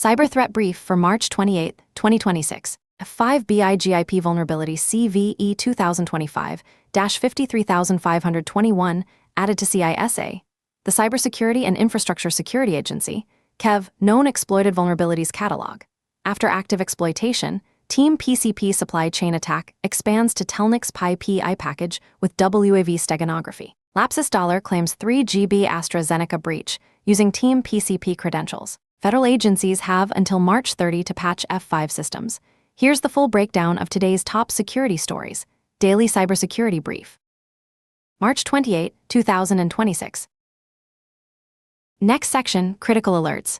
Cyber Threat Brief for March 28, 2026. F5 BIGIP Vulnerability CVE 2025-53521 added to CISA. The Cybersecurity and Infrastructure Security Agency, KEV, Known Exploited Vulnerabilities Catalog. After active exploitation, Team PCP supply chain attack expands to Telnix PI package with WAV steganography. Lapsus Dollar claims 3 GB AstraZeneca breach using Team PCP credentials. Federal agencies have until March 30 to patch F5 systems. Here's the full breakdown of today's top security stories. Daily Cybersecurity Brief. March 28, 2026. Next section, Critical Alerts.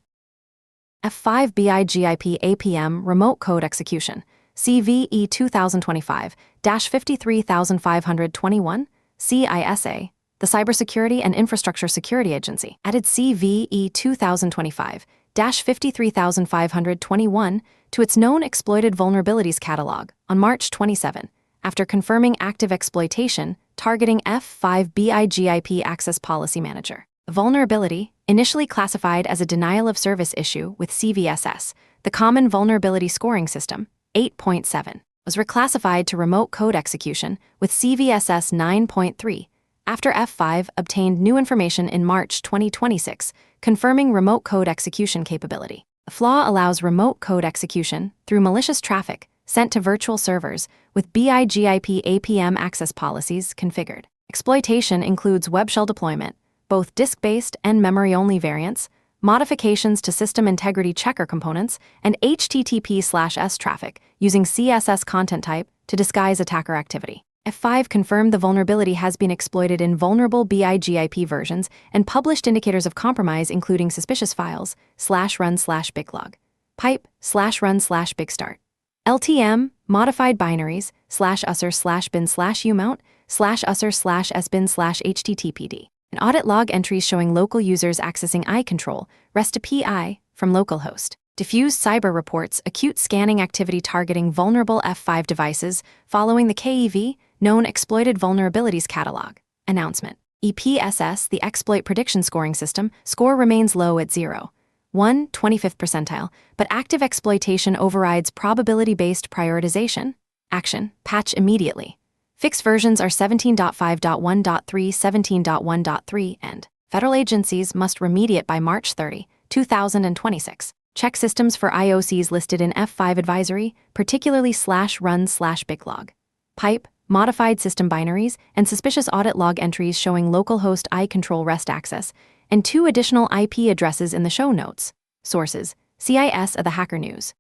F5 BIGIP APM Remote Code Execution, CVE 2025-53521, CISA. The Cybersecurity and Infrastructure Security Agency added CVE 2025-53521 to its Known Exploited Vulnerabilities Catalog on March 27, after confirming active exploitation targeting F5 BIGIP Access Policy Manager. The vulnerability, initially classified as a denial of service issue with CVSS, the Common Vulnerability Scoring System, 8.7, was reclassified to Remote Code Execution with CVSS 9.3, after F5 obtained new information in March 2026, confirming remote code execution capability. The flaw allows remote code execution through malicious traffic sent to virtual servers with BIGIP APM access policies configured. Exploitation includes web shell deployment, both disk-based and memory-only variants, modifications to system integrity checker components, and HTTP/S traffic using CSS content type to disguise attacker activity. F5 confirmed the vulnerability has been exploited in vulnerable BIGIP versions and published indicators of compromise including suspicious files, /run/biglog, pipe, /run/bigstart, LTM, modified binaries, /usr/bin/umount, /usr/sbin/httpd, and audit log entries showing local users accessing iControl, REST API, from localhost. Diffused cyber reports acute scanning activity targeting vulnerable F5 devices following the KEV, Known Exploited Vulnerabilities Catalog. Announcement. EPSS, the Exploit Prediction Scoring System, score remains low at 0. 1, 25th percentile, but active exploitation overrides probability-based prioritization. Action. Patch immediately. Fix versions are 17.5.1.3, 17.1.3, and federal agencies must remediate by March 30, 2026. Check systems for IOCs listed in F5 advisory, particularly /run/biglog, pipe, modified system binaries, and suspicious audit log entries showing localhost iControl REST access, and 2 additional IP addresses in the show notes. Sources: CIS of the Hacker News.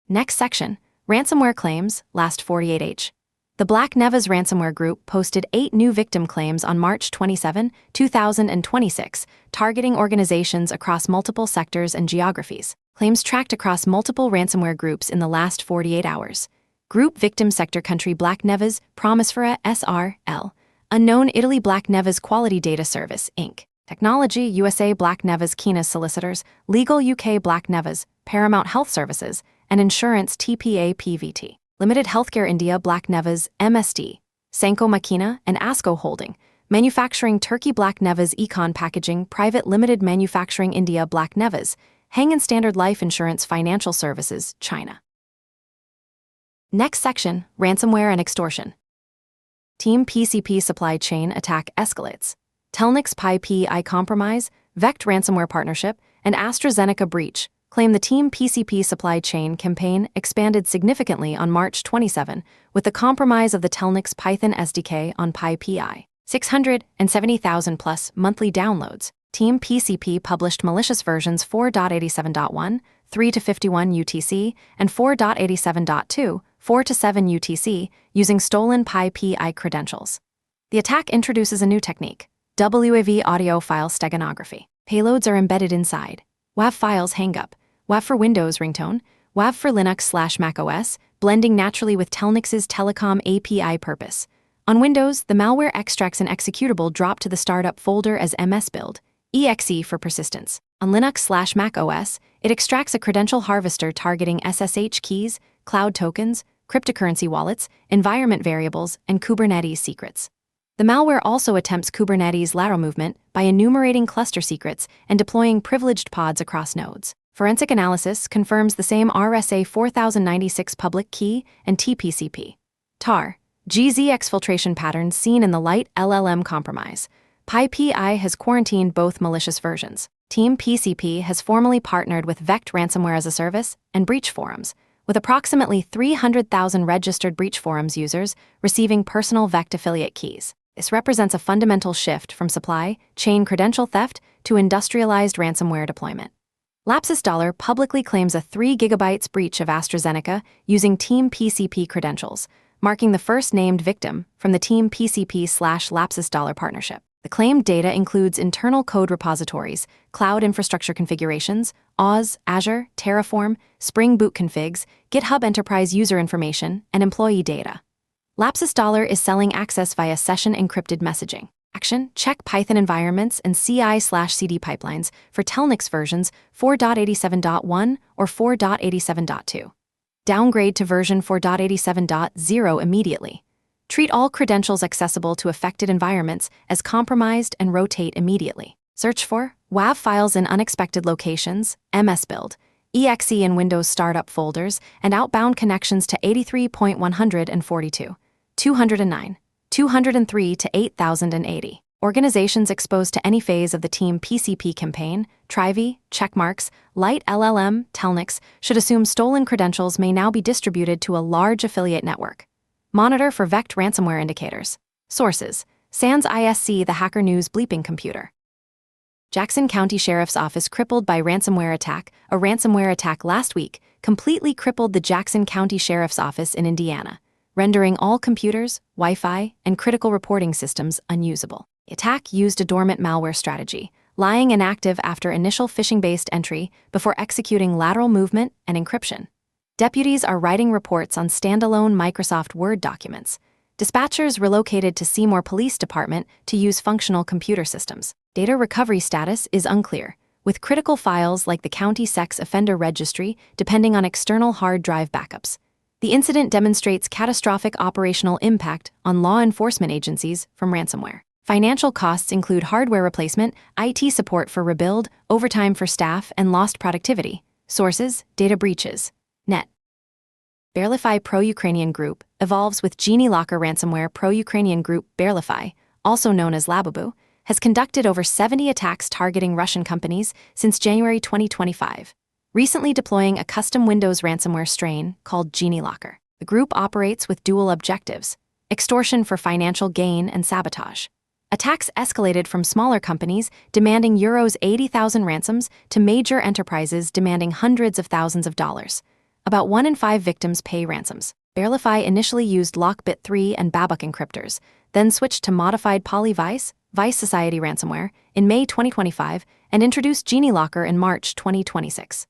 Next section, Ransomware Claims, last 48H. The Black Nevas ransomware group posted 8 new victim claims on March 27, 2026, targeting organizations across multiple sectors and geographies. Claims tracked across multiple ransomware groups in the last 48 hours. Group Victim Sector Country Black Nevas, Promisfera S.R.L. Unknown Italy Black Nevas Quality Data Service, Inc. Technology USA Black Nevas Keenas Solicitors, Legal UK Black Nevas, Paramount Health Services, and Insurance TPA PVT. Limited Healthcare India Black Nevas, MSD, Sanko Makina and ASCO Holding, Manufacturing Turkey Black Nevas Econ Packaging Private Limited Manufacturing India Black Nevas, Hang and Standard Life Insurance Financial Services, China. Next section, Ransomware and Extortion. Team PCP supply chain attack escalates. Telnix PI compromise, Vect ransomware partnership, and AstraZeneca breach claim the Team PCP supply chain campaign expanded significantly on March 27 with the compromise of the Telnix Python SDK on PI. 670,000 plus monthly downloads. Team PCP published malicious versions 4.87.1, 3-51 UTC, and 4.87.2, 4-7 UTC, using stolen PI credentials. The attack introduces a new technique, WAV audio file steganography. Payloads are embedded inside. WAV files hang up. WAV for Windows ringtone, WAV for Linux/Mac OS, blending naturally with Telnix's telecom API purpose. On Windows, the malware extracts an executable dropped to the startup folder as MS-build, exe for persistence. On Linux/Mac OS, it extracts a credential harvester targeting SSH keys, cloud tokens, cryptocurrency wallets, environment variables, and Kubernetes secrets. The malware also attempts Kubernetes lateral movement by enumerating cluster secrets and deploying privileged pods across nodes. Forensic analysis confirms the same RSA 4096 public key and TPCP tar GZ exfiltration patterns seen in the light LLM compromise. PyPI has quarantined both malicious versions. Team PCP has formally partnered with Vect Ransomware as a Service and Breach Forums, with approximately 300,000 registered Breach Forums users receiving personal Vect affiliate keys. This represents a fundamental shift from supply chain credential theft to industrialized ransomware deployment. Lapsus Dollar publicly claims a 3 GB breach of AstraZeneca using Team PCP credentials, marking the first named victim from the Team PCP/Lapsus Dollar partnership. The claimed data includes internal code repositories, cloud infrastructure configurations, Oz, Azure, Terraform, Spring Boot configs, GitHub Enterprise user information, and employee data. Lapsus Dollar is selling access via session-encrypted messaging. Action: check Python environments and CI/CD pipelines for Telnix versions 4.87.1 or 4.87.2. Downgrade to version 4.87.0 immediately. Treat all credentials accessible to affected environments as compromised and rotate immediately. Search for WAV files in unexpected locations, MS-build, exe in Windows startup folders, and outbound connections to 83.142, 209, 203 to 8080. Organizations exposed to any phase of the Team PCP campaign, Trivi, Checkmarks, Light LLM, Telnix, should assume stolen credentials may now be distributed to a large affiliate network. Monitor for Vect ransomware indicators. Sources: SANS ISC, the Hacker News bleeping computer. Jackson County Sheriff's Office crippled by ransomware attack. A ransomware attack last week completely crippled the Jackson County Sheriff's Office in Indiana, rendering all computers, Wi-Fi, and critical reporting systems unusable. The attack used a dormant malware strategy, lying inactive after initial phishing-based entry before executing lateral movement and encryption. Deputies are writing reports on standalone Microsoft Word documents. Dispatchers relocated to Seymour Police Department to use functional computer systems. Data recovery status is unclear, with critical files like the County Sex Offender Registry depending on external hard drive backups. The incident demonstrates catastrophic operational impact on law enforcement agencies from ransomware. Financial costs include hardware replacement, IT support for rebuild, overtime for staff, and lost productivity. Sources: data breaches. Net. Bearlify pro-Ukrainian group evolves with GenieLocker ransomware. Pro-Ukrainian group Bearlify, also known as Labubu, has conducted over 70 attacks targeting Russian companies since January 2025, recently deploying a custom Windows ransomware strain called GenieLocker. The group operates with dual objectives: extortion for financial gain and sabotage. Attacks escalated from smaller companies demanding Euros 80,000 ransoms to major enterprises demanding hundreds of thousands of dollars. About 1 in 5 victims pay ransoms. Bearlify initially used Lockbit 3 and Babuk encryptors, then switched to modified Poly-Vice, Vice Society ransomware, in May 2025 and introduced GenieLocker in March 2026.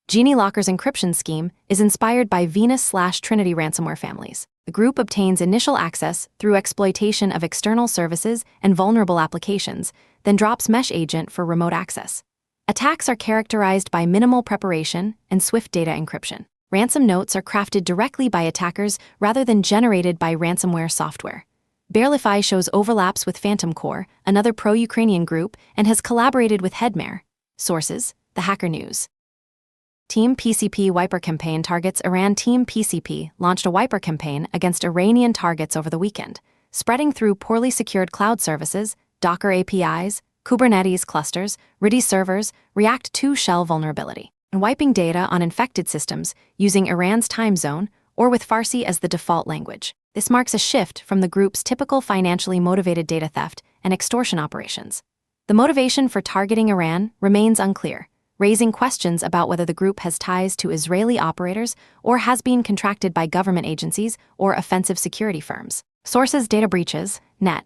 GenieLocker's encryption scheme is inspired by Venus/Trinity ransomware families. The group obtains initial access through exploitation of external services and vulnerable applications, then drops Mesh Agent for remote access. Attacks are characterized by minimal preparation and swift data encryption. Ransom notes are crafted directly by attackers rather than generated by ransomware software. Bearlify shows overlaps with Phantom Core, another pro-Ukrainian group, and has collaborated with Headmare. Sources: The Hacker News. Team PCP Wiper campaign targets Iran. Team PCP launched a Wiper campaign against Iranian targets over the weekend, spreading through poorly secured cloud services, Docker APIs, Kubernetes clusters, Redis servers, React 2 shell vulnerability, and wiping data on infected systems using Iran's time zone or with Farsi as the default language. This marks a shift from the group's typical financially motivated data theft and extortion operations. The motivation for targeting Iran remains unclear, raising questions about whether the group has ties to Israeli operators or has been contracted by government agencies or offensive security firms. Sources: data breaches. Net.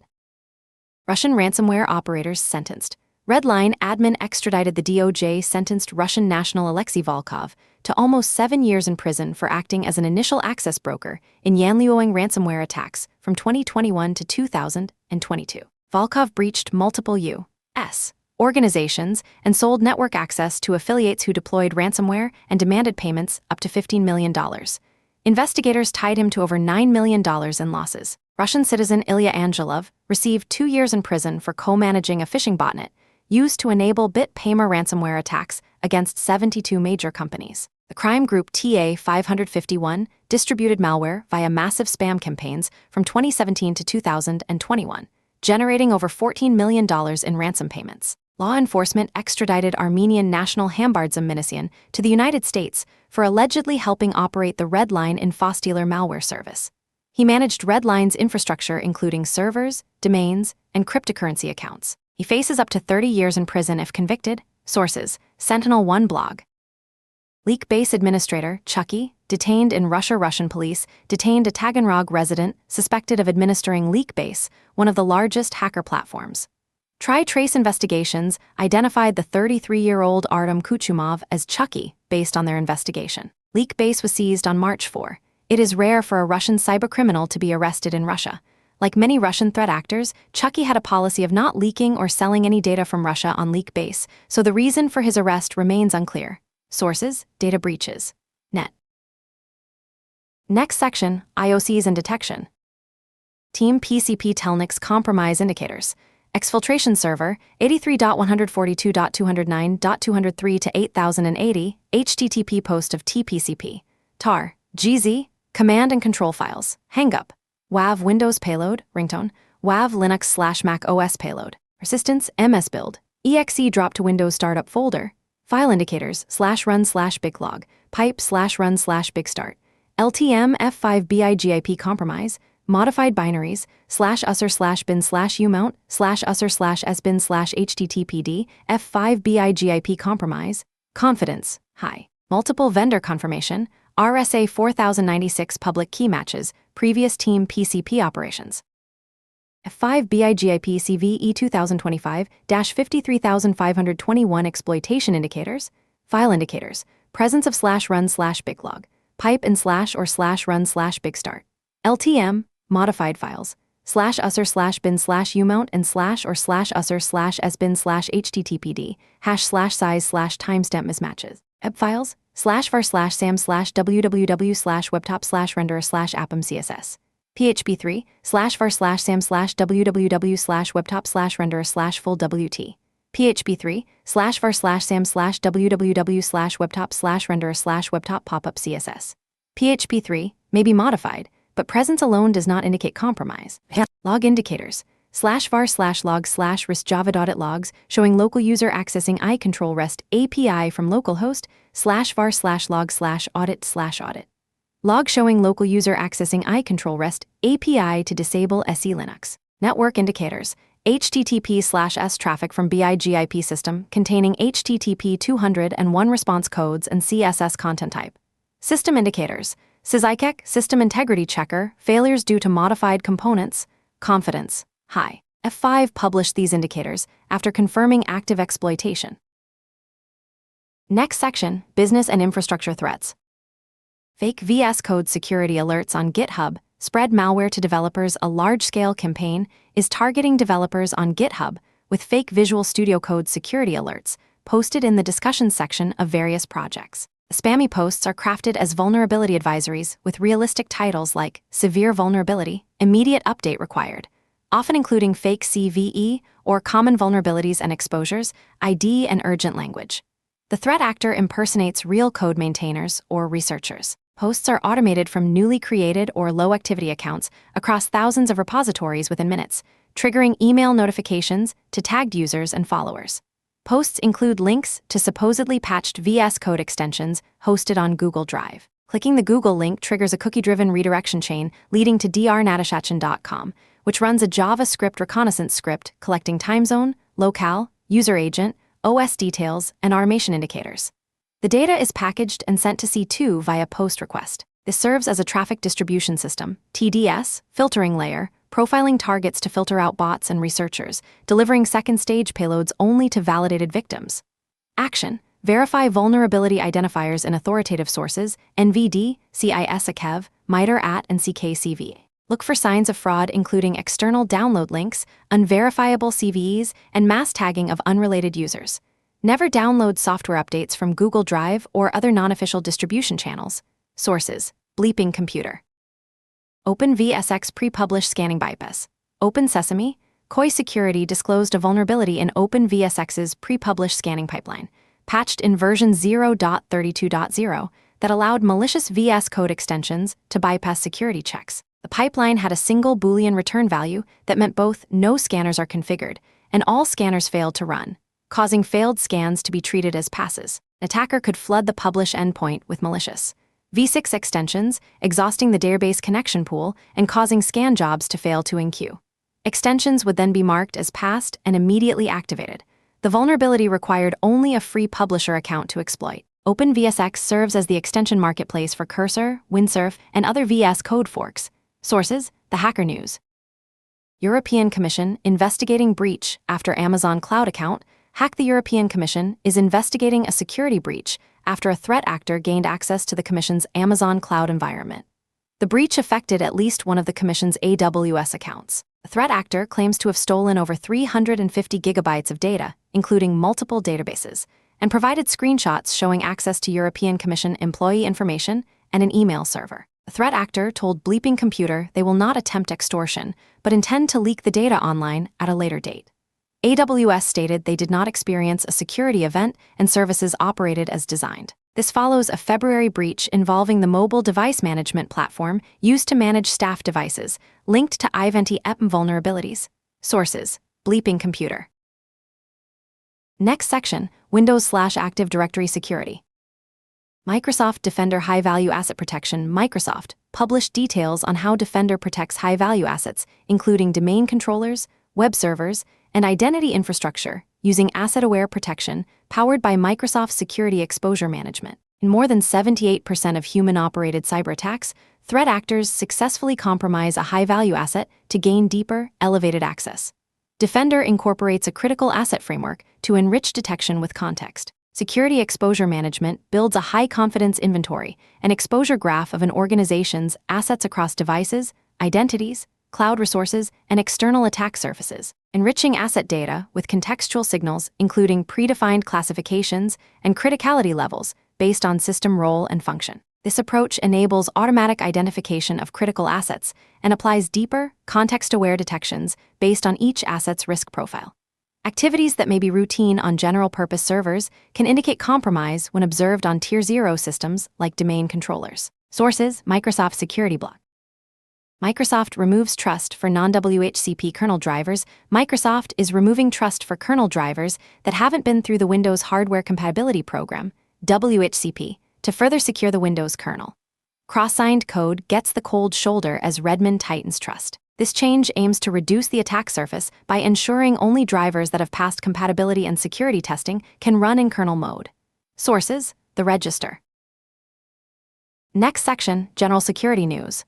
Russian ransomware operators sentenced. Redline admin extradited. The DOJ sentenced Russian national Alexei Volkov to almost 7 years in prison for acting as an initial access broker in Yanliuing ransomware attacks from 2021 to 2022. Volkov breached multiple U.S. organizations and sold network access to affiliates who deployed ransomware and demanded payments up to $15 million. Investigators tied him to over $9 million in losses. Russian citizen Ilya Angelov received 2 years in prison for co-managing a phishing botnet used to enable bit-paymer ransomware attacks against 72 major companies. The crime group TA-551 distributed malware via massive spam campaigns from 2017 to 2021, generating over $14 million in ransom payments. Law enforcement extradited Armenian national Hambardzim Minasian to the United States for allegedly helping operate the Red Line Infostealer malware service. He managed Red Line's infrastructure including servers, domains, and cryptocurrency accounts. He faces up to 30 years in prison if convicted. Sources: Sentinel One blog. Leak base administrator, Chucky, detained in Russia. Russian police detained a Taganrog resident suspected of administering Leakbase, one of the largest hacker platforms. Trace investigations identified the 33-year-old Artem Kuchumov as Chucky based on their investigation. Leakbase was seized on March 4. It is rare for a Russian cybercriminal to be arrested in Russia. Like many Russian threat actors, Chucky had a policy of not leaking or selling any data from Russia on Leakbase, so the reason for his arrest remains unclear. Sources: Data breaches. Net. Next section: IOCs and Detection. Team PCP Telnik's compromise indicators. Exfiltration server 83.142.209.203 to 8080 HTTP post of TPCP. tar, GZ, command and control files, hangup, WAV Windows payload, ringtone, WAV Linux/Mac OS payload, persistence, MS build, exe drop to Windows startup folder, file indicators /run/biglog, pipe/run/bigstart, LTM F5 BIGIP compromise, modified binaries /usr/bin/umount /usr/sbin/httpd F5 BIGIP compromise, confidence, high, multiple vendor confirmation, RSA 4096 public key matches, previous team PCP operations. F5 BIGIP CVE 2025-53521 exploitation indicators, file indicators, presence of /run/biglog, pipe and /or/run/bigstart, LTM, modified files, /usr/bin/umount and /or/usr/sbin/httpd, #size/timestamp mismatches, eb files, /var/sam/www/webtop/renderer/appem CSS, PHP3, /var/sam/www/webtop/renderer/full WT, PHP3, /var/sam/www/webtop/renderer/webtop pop-up CSS. PHP3 may be modified, but presence alone does not indicate compromise. Log indicators, /var/log/rest java.it logs showing local user accessing iControl REST API from localhost, /var/log/audit/audit. Log showing local user accessing iControl REST API to disable SE Linux. Network indicators, HTTP/S traffic from BIGIP system containing HTTP 201 response codes and CSS content type. System indicators, SysICEC system integrity checker, failures due to modified components, confidence, high. F5 published these indicators after confirming active exploitation. Next section, business and infrastructure threats. Fake VS Code security alerts on GitHub spread malware to developers. A large-scale campaign is targeting developers on GitHub with fake Visual Studio Code security alerts posted in the discussion section of various projects. The spammy posts are crafted as vulnerability advisories with realistic titles like Severe Vulnerability, Immediate Update Required, often including fake CVE or Common Vulnerabilities and Exposures, ID and urgent language. The threat actor impersonates real code maintainers or researchers. Posts are automated from newly created or low-activity accounts across thousands of repositories within minutes, triggering email notifications to tagged users and followers. Posts include links to supposedly patched VS Code extensions hosted on Google Drive. Clicking the Google link triggers a cookie-driven redirection chain leading to drnatashachen.com, which runs a JavaScript reconnaissance script collecting time zone, locale, user agent, OS details, and automation indicators. The data is packaged and sent to C2 via post request. This serves as a traffic distribution system, TDS, filtering layer, profiling targets to filter out bots and researchers, delivering second-stage payloads only to validated victims. Action: verify vulnerability identifiers in authoritative sources, NVD, CISAKEV, MITRE AT, and CKCV. Look for signs of fraud including external download links, unverifiable CVEs, and mass tagging of unrelated users. Never download software updates from Google Drive or other non-official distribution channels. Sources: Bleeping Computer. OpenVSX pre-published scanning bypass. Open Sesame, Koi Security disclosed a vulnerability in OpenVSX's pre-published scanning pipeline, patched in version 0.32.0, that allowed malicious VS Code extensions to bypass security checks. The pipeline had a single Boolean return value that meant both no scanners are configured and all scanners failed to run, causing failed scans to be treated as passes. An attacker could flood the publish endpoint with malicious V6 extensions, exhausting the database connection pool and causing scan jobs to fail to enqueue. Extensions would then be marked as passed and immediately activated. The vulnerability required only a free publisher account to exploit. OpenVSX serves as the extension marketplace for Cursor, Windsurf, and other VS Code forks. Sources: The Hacker News. European Commission investigating breach after Amazon cloud account. The European Commission is investigating a security breach after a threat actor gained access to the Commission's Amazon cloud environment. The breach affected at least one of the Commission's AWS accounts. The threat actor claims to have stolen over 350 gigabytes of data, including multiple databases, and provided screenshots showing access to European Commission employee information and an email server. The threat actor told Bleeping Computer they will not attempt extortion, but intend to leak the data online at a later date. AWS stated they did not experience a security event and services operated as designed. This follows a February breach involving the mobile device management platform used to manage staff devices, linked to Ivanti EPM vulnerabilities. Sources: Bleeping Computer. Next section, Windows/Active Directory Security. Microsoft Defender High-Value Asset Protection. Microsoft published details on how Defender protects high-value assets, including domain controllers, web servers, and identity infrastructure, using asset-aware protection powered by Microsoft Security Exposure Management. In more than 78% of human-operated cyber attacks, threat actors successfully compromise a high-value asset to gain deeper, elevated access. Defender incorporates a critical asset framework to enrich detection with context. Security Exposure Management builds a high-confidence inventory, an exposure graph of an organization's assets across devices, identities, cloud resources, and external attack surfaces, enriching asset data with contextual signals including predefined classifications and criticality levels based on system role and function. This approach enables automatic identification of critical assets and applies deeper, context-aware detections based on each asset's risk profile. Activities that may be routine on general-purpose servers can indicate compromise when observed on Tier 0 systems like domain controllers. Sources: Microsoft Security Blog. Microsoft removes trust for non-WHCP kernel drivers. Microsoft is removing trust for kernel drivers that haven't been through the Windows Hardware Compatibility Program, WHCP, to further secure the Windows kernel. Cross-signed code gets the cold shoulder as Redmond tightens trust. This change aims to reduce the attack surface by ensuring only drivers that have passed compatibility and security testing can run in kernel mode. Sources: The Register. Next section, General Security News.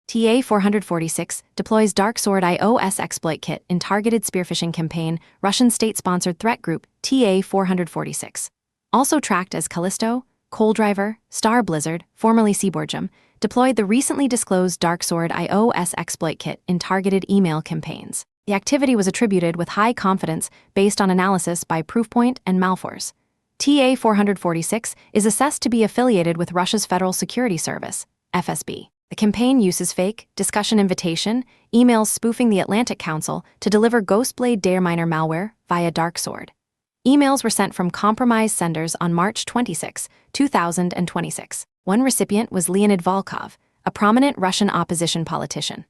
TA-446 deploys Darksword iOS exploit kit in targeted spearphishing campaign. Russian state-sponsored threat group TA-446, also tracked as Callisto, Coldriver, Star Blizzard, formerly Seaborgium, deployed the recently disclosed Darksword iOS exploit kit in targeted email campaigns. The activity was attributed with high confidence based on analysis by Proofpoint and Malforce. TA-446 is assessed to be affiliated with Russia's Federal Security Service, FSB. The campaign uses fake discussion invitation emails spoofing the Atlantic Council to deliver Ghostblade Dareminer malware via Darksword. Emails were sent from compromised senders on March 26, 2026. One recipient was Leonid Volkov, a prominent Russian opposition politician.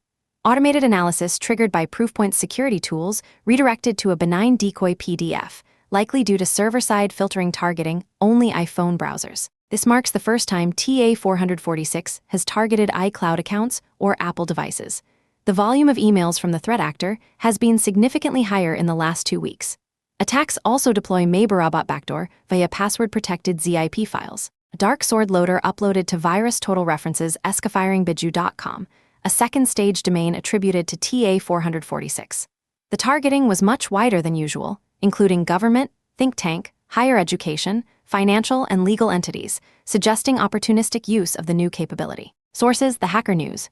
Automated analysis triggered by Proofpoint security tools redirected to a benign decoy PDF, likely due to server-side filtering targeting only iPhone browsers. This marks the first time TA-446 has targeted iCloud accounts or Apple devices. The volume of emails from the threat actor has been significantly higher in the last 2 weeks. Attacks also deploy Maybarabot backdoor via password-protected ZIP files. A Darksword loader uploaded to virus total references escafiringbiju.com, a second-stage domain attributed to TA-446. The targeting was much wider than usual, including government, think tank, higher education, financial and legal entities, suggesting opportunistic use of the new capability. Sources: The Hacker News.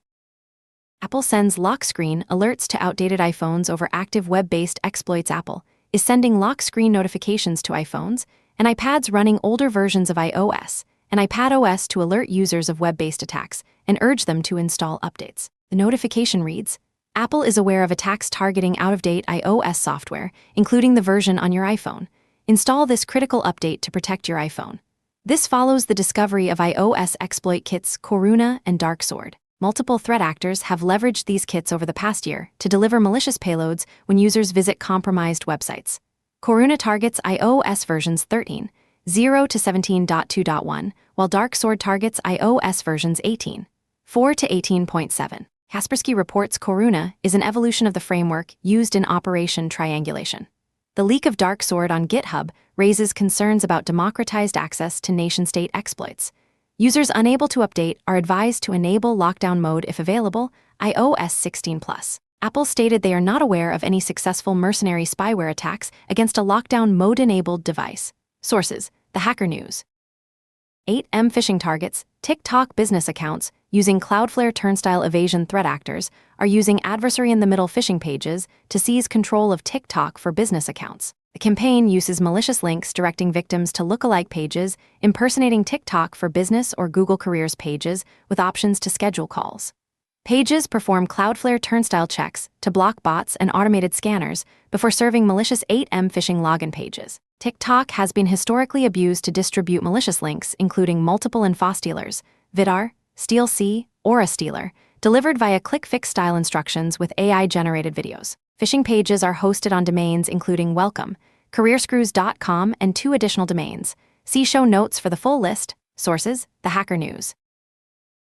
Apple sends lock screen alerts to outdated iPhones over active web-based exploits. Apple is sending lock screen notifications to iPhones and iPads running older versions of iOS and iPadOS to alert users of web-based attacks and urge them to install updates. The notification reads, Apple is aware of attacks targeting out-of-date iOS software, including the version on your iPhone. Install this critical update to protect your iPhone. This follows the discovery of iOS exploit kits Coruna and Darksword. Multiple threat actors have leveraged these kits over the past year to deliver malicious payloads when users visit compromised websites. Coruna targets iOS versions 13.0 to 17.2.1, while Darksword targets iOS versions 18.4 to 18.7. Kaspersky reports Coruna is an evolution of the framework used in Operation Triangulation. The leak of Darksword on GitHub raises concerns about democratized access to nation-state exploits. Users unable to update are advised to enable lockdown mode if available, iOS 16+. Apple stated they are not aware of any successful mercenary spyware attacks against a lockdown mode-enabled device. Sources: The Hacker News. 8M phishing targets. TikTok business accounts using Cloudflare turnstile evasion threat actors are using adversary-in-the-middle phishing pages to seize control of TikTok for business accounts. The campaign uses malicious links directing victims to lookalike pages, impersonating TikTok for business or Google Careers pages with options to schedule calls. Pages perform Cloudflare turnstile checks to block bots and automated scanners before serving malicious 8M phishing login pages. TikTok has been historically abused to distribute malicious links, including multiple infostealers, Vidar, StealC, Aura Stealer, delivered via click-fix-style instructions with AI-generated videos. Phishing pages are hosted on domains including Welcome, CareerScrews.com, and 2 additional domains. See show notes for the full list. Sources: The Hacker News.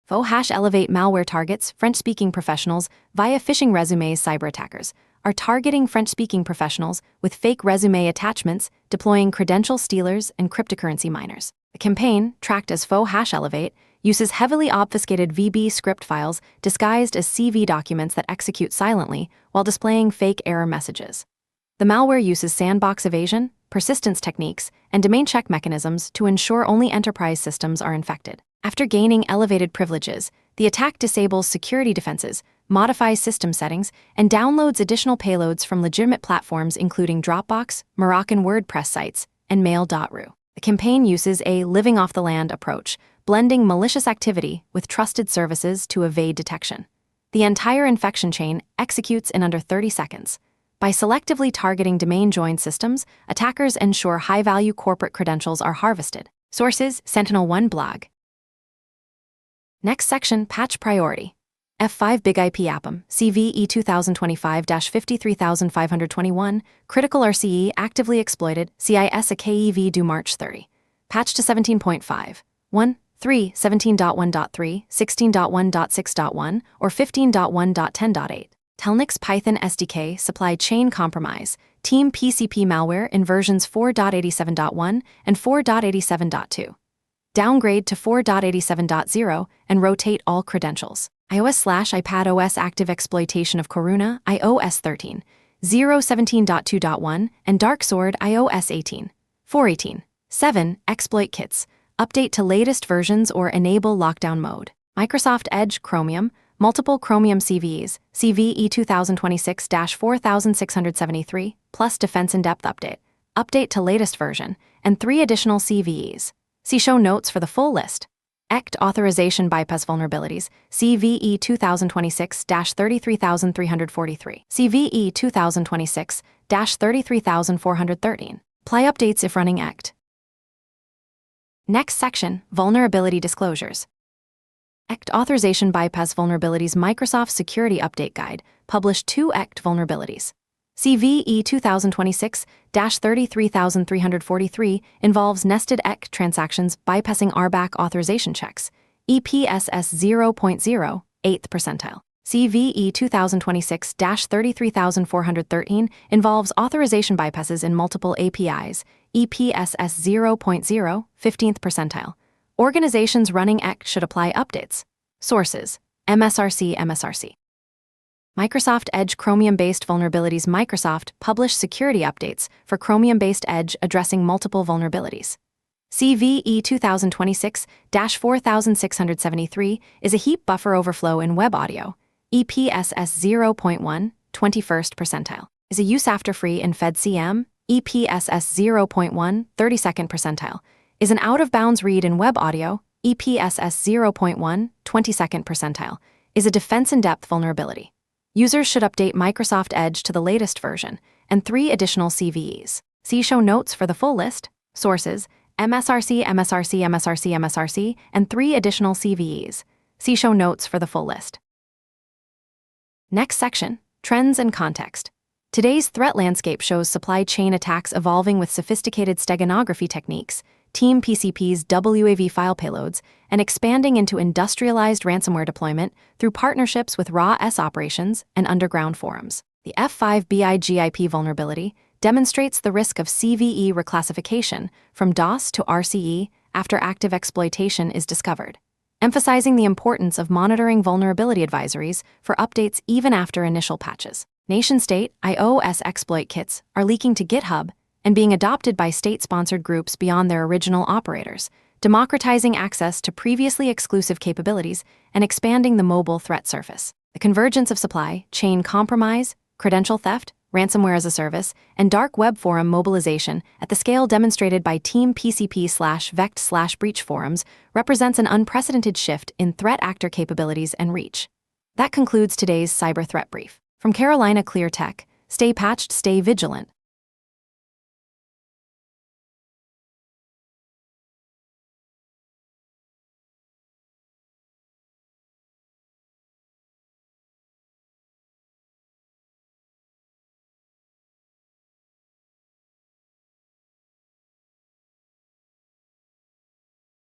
Faux elevate malware targets French-speaking professionals via phishing resumes. Cyber attackers are targeting French-speaking professionals with fake resume attachments, deploying credential stealers and cryptocurrency miners. The campaign, tracked as faux elevate, uses heavily obfuscated VB script files disguised as CV documents that execute silently while displaying fake error messages. The malware uses sandbox evasion, persistence techniques, and domain check mechanisms to ensure only enterprise systems are infected. After gaining elevated privileges, the attack disables security defenses, modifies system settings, and downloads additional payloads from legitimate platforms including Dropbox, Moroccan WordPress sites, and Mail.ru. The campaign uses a living-off-the-land approach, blending malicious activity with trusted services to evade detection. The entire infection chain executes in under 30 seconds. By selectively targeting domain-joined systems, attackers ensure high-value corporate credentials are harvested. Sources: Sentinel-1 blog. Next section: Patch Priority. F5 Big IP Appum, CVE 2025-53521, Critical RCE actively exploited, CIS a KEV due March 30. Patch to 17.5. 1. 3. 17.1.3, 16.1.6.1, or 15.1.10.8. Telnix Python SDK supply chain compromise, Team PCP malware in versions 4.87.1 and 4.87.2. Downgrade to 4.87.0 and rotate all credentials. iOS/iPadOS active exploitation of Coruna, iOS 13, 0.17.2.1, and Darksword, iOS 18, 4.18. 7. Exploit kits. Update to latest versions or enable lockdown mode. Microsoft Edge Chromium, multiple Chromium CVEs, CVE 2026-4673, plus Defense in-depth update. Update to latest version, and 3 additional CVEs. See show notes for the full list. ECT authorization bypass vulnerabilities, CVE 2026-33343, CVE 2026-33413. Apply updates if running ECT. Next section: Vulnerability Disclosures. ECT authorization bypass vulnerabilities. Microsoft Security Update Guide published 2 ECT vulnerabilities. CVE 2026-33343 involves nested ECT transactions bypassing RBAC authorization checks, EPSS 0.0, 8th percentile. CVE 2026-33413 involves authorization bypasses in multiple APIs, EPSS 0.0, 15th percentile. Organizations running ECT should apply updates. Sources: MSRC. Microsoft Edge Chromium-based vulnerabilities. Microsoft published security updates for Chromium-based Edge addressing multiple vulnerabilities. CVE 2026-4673 is a heap buffer overflow in web audio, EPSS 0.1, 21st percentile. Is a use after free in FedCM, EPSS 0.1, 32nd percentile. Is an out-of-bounds read in web audio, EPSS 0.1, 22nd percentile. Is a defense in-depth vulnerability. Users should update Microsoft Edge to the latest version, and 3 additional CVEs. See show notes for the full list. Sources: MSRC, MSRC, MSRC, MSRC, and 3 additional CVEs. See show notes for the full list. Next section, Trends and Context. Today's threat landscape shows supply chain attacks evolving with sophisticated steganography techniques, Team PCP's WAV file payloads, and expanding into industrialized ransomware deployment through partnerships with RAW-S operations and underground forums. The F5 BIGIP vulnerability demonstrates the risk of CVE reclassification from DOS to RCE after active exploitation is discovered, emphasizing the importance of monitoring vulnerability advisories for updates even after initial patches. Nation-state iOS exploit kits are leaking to GitHub and being adopted by state-sponsored groups beyond their original operators, democratizing access to previously exclusive capabilities and expanding the mobile threat surface. The convergence of supply chain compromise, credential theft, ransomware as a service, and dark web forum mobilization at the scale demonstrated by Team PCP/Vect/Breach forums represents an unprecedented shift in threat actor capabilities and reach. That concludes today's Cyber Threat Brief. From Carolina Clear Tech, stay patched, stay vigilant.